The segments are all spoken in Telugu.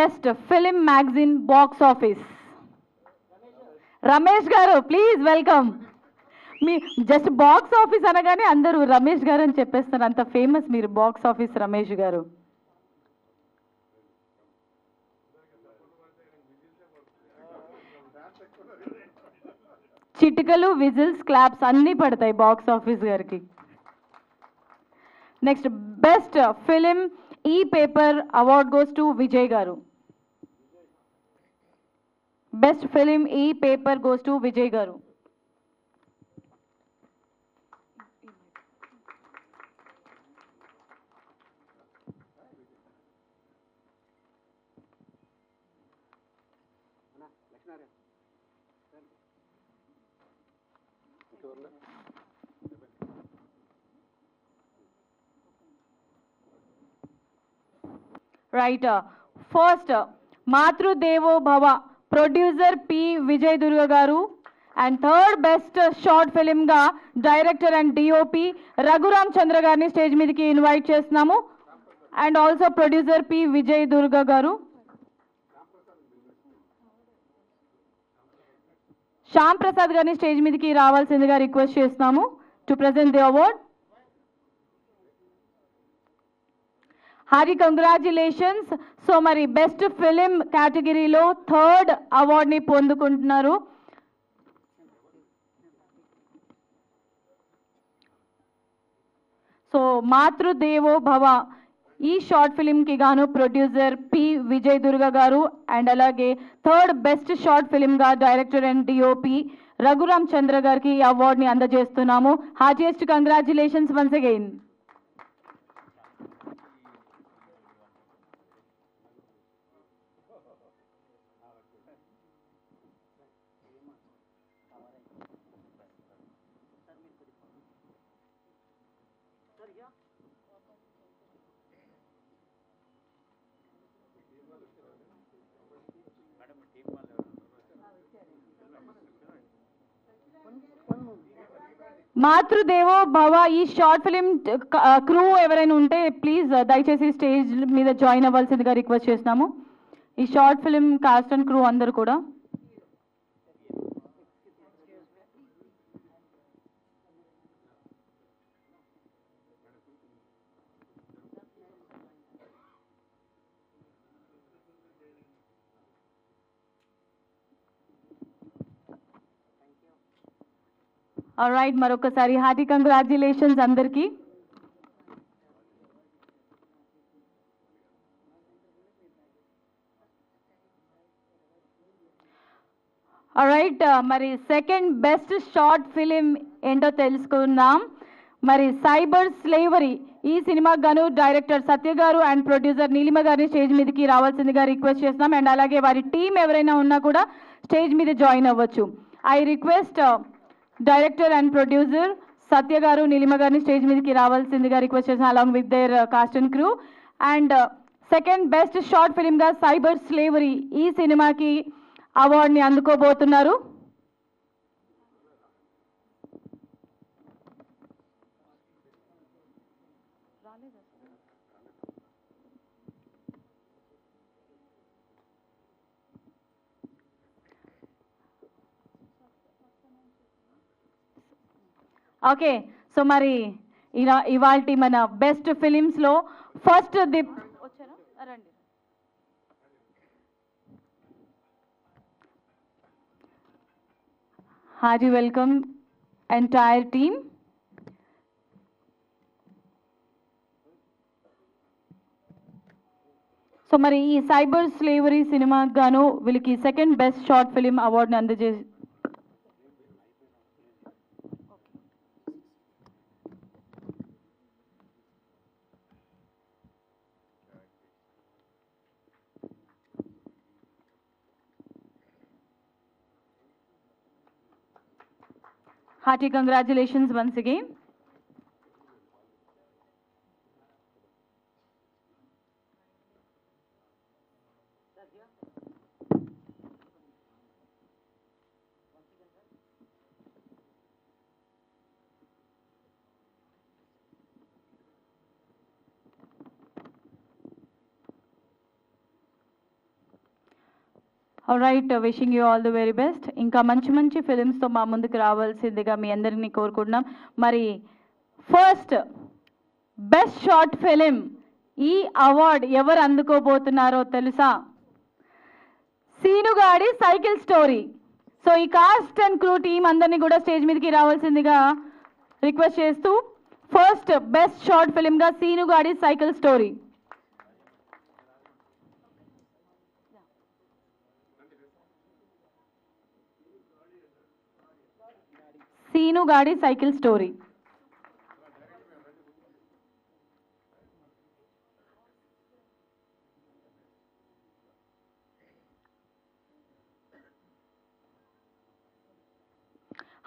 Best film magazine box office. Ramesh garu please welcome. మీ జస్ట్ బాక్స్ ఆఫీస్ అనగానే అందరూ రమేష్ గారు అని చెప్పేస్తారు, అంత ఫేమస్ మీరు బాక్స్ ఆఫీస్ రమేష్ గారు. చిటికలు, విజిల్స్, క్లాప్స్ అన్నీ పడతాయి బాక్స్ ఆఫీస్ గారికి. నెక్స్ట్ బెస్ట్ ఫిలిం ఈ paper award goes to Vijay గారు. బెస్ట్ ఫిలిం ఈ పేపర్ గోస్ టు విజయ్ గారు. రైట్. ఫస్ట్ మాతృదేవో భవ producer P Vijay Durga garu. And third best short ఫిలింగా director and DOP Raghuram Chandra గారిని స్టేజ్ మీదకి ఇన్వైట్ చేస్తున్నాము. And also producer P Vijay Durga garu. Shyam Prasad గారిని స్టేజ్ మీదకి రావాల్సిందిగా రిక్వెస్ట్ చేస్తున్నాము to present the award. Hearty congratulations. So మరి బెస్ట్ ఫిలిం కేటగిరీలో థర్డ్ అవార్డ్ని పొందుకుంటున్నారు. సో మాతృదేవో భవ ఈ షార్ట్ ఫిలింకి గాను producer P Vijay Durga garu. And అలాగే థర్డ్ బెస్ట్ షార్ట్ ఫిలింగా director and DOP Raghuram Chandra గారికి ఈ అవార్డ్ని అందజేస్తున్నాము. Heartiest congratulations once again. Matrudevo Bhava ఈ షార్ట్ ఫిలిం క్రూ ఎవరైనా ఉంటే ప్లీజ్ దయచేసి స్టేజ్ మీద జాయిన్ అవ్వాల్సిందిగా రిక్వెస్ట్ చేస్తున్నాము. ఈ short film cost and crew అందరూ కూడా. ఆల్రైట్, మరొకసారి హార్టీ కంగ్రాచులేషన్స్ అందరికీ. ఆల్రైట్, మరి సెకండ్ బెస్ట్ షార్ట్ ఫిలిం ఏంటో తెలుసుకుందాం. మరి సైబర్ స్లేవరీ ఈ సినిమాకి గాను డైరెక్టర్ సత్య గారు అండ్ ప్రొడ్యూసర్ నీలిమ గారిని స్టేజ్ మీదకి రావాల్సిందిగా రిక్వెస్ట్ చేస్తున్నాం. అండ్ అలాగే వారి టీం ఎవరైనా ఉన్నా కూడా స్టేజ్ మీద జాయిన్ అవ్వచ్చు. I request director and producer Satya garu Neelima గారిని స్టేజ్ మీదకి రావాల్సిందిగా రిక్వెస్ట్ చేసిన along with there cast and crew. And second best short ఫిలింగా సైబర్ స్లేవరీ ఈ సినిమాకి అవార్డుని అందుకోబోతున్నారు. ఓకే, సో మరి ఇవాల్టి మన బెస్ట్ ఫిలిమ్స్లో ఫస్ట్ ది వచ్చారా రండి. Hearty welcome entire team. So మరి ఈ సైబర్ స్లేవరీ సినిమాకి గాను వీళ్ళకి సెకండ్ బెస్ట్ షార్ట్ ఫిలిం అవార్డుని అందజేసి hearty congratulations once again. Right, wishing you all the very best. ఇంకా మంచి మంచి ఫిలిమ్స్తో మా ముందుకు రావాల్సిందిగా మీ అందరినీ కోరుకుంటున్నాం. మరి ఫస్ట్ బెస్ట్ షార్ట్ ఫిలిం ఈ అవార్డ్ ఎవరు అందుకోబోతున్నారో తెలుసా? సీనుగాడి సైకిల్ స్టోరీ. సో ఈ కాస్ట్ అండ్ క్రూ టీం అందరినీ కూడా స్టేజ్ మీదకి రావాల్సిందిగా రిక్వెస్ట్ చేస్తూ ఫస్ట్ బెస్ట్ షార్ట్ ఫిలింగా సీనుగాడి సైకిల్ స్టోరీ. సీనుగాడి సైకిల్ స్టోరీ.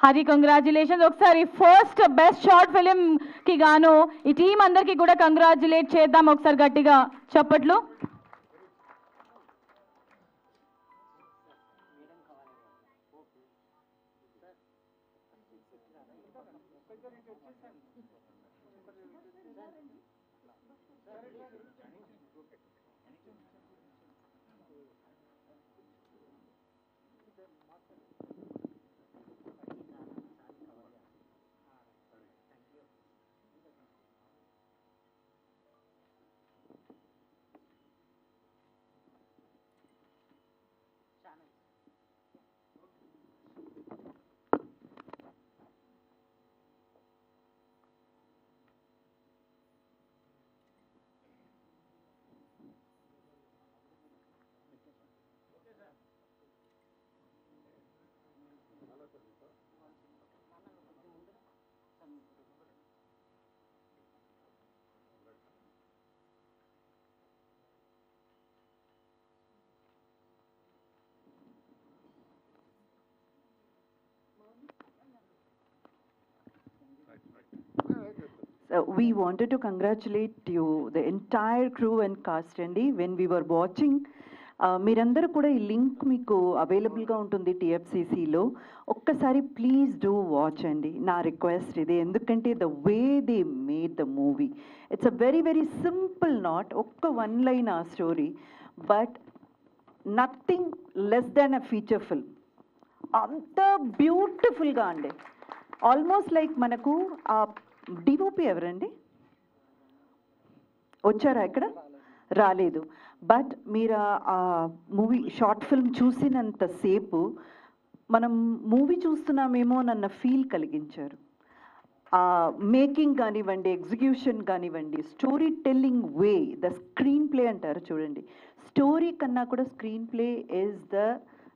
Hearty, congratulations. ఒకసారి ఫస్ట్ బెస్ట్ షార్ట్ ఫిలిం కి గాను ఈ టీం అందరికీ కూడా కంగ్రాచులేట్ చేద్దాం ఒకసారి గట్టిగా చప్పట్లు. We wanted to congratulate you, the entire crew and cast అండి. When we were watching, మీరందరూ కూడా ఈ లింక్ మీకు అవైలబుల్గా ఉంటుంది TFCCలో. ఒక్కసారి ప్లీజ్ డూ వాచ్ అండి, నా రిక్వెస్ట్ ఇది. ఎందుకంటే the way they made the movie, it's a very very simple, not ఒక్క వన్ లైన్ ఆ story, but nothing less than a feature film. అంత బ్యూటిఫుల్గా అండి. ఆల్మోస్ట్ లైక్ మనకు ఆ డిఓపి ఎవరండి వచ్చారా? ఇక్కడ రాలేదు. బట్ మీరు ఆ మూవీ షార్ట్ ఫిల్మ్ చూసినంతసేపు మనం మూవీ చూస్తున్నామేమో అన్న ఫీల్ కలిగించారు. మేకింగ్ కానివ్వండి, ఎగ్జిక్యూషన్ కానివ్వండి, story telling way, the screen play అంటారు చూడండి, స్టోరీ కన్నా కూడా screen play is the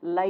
life.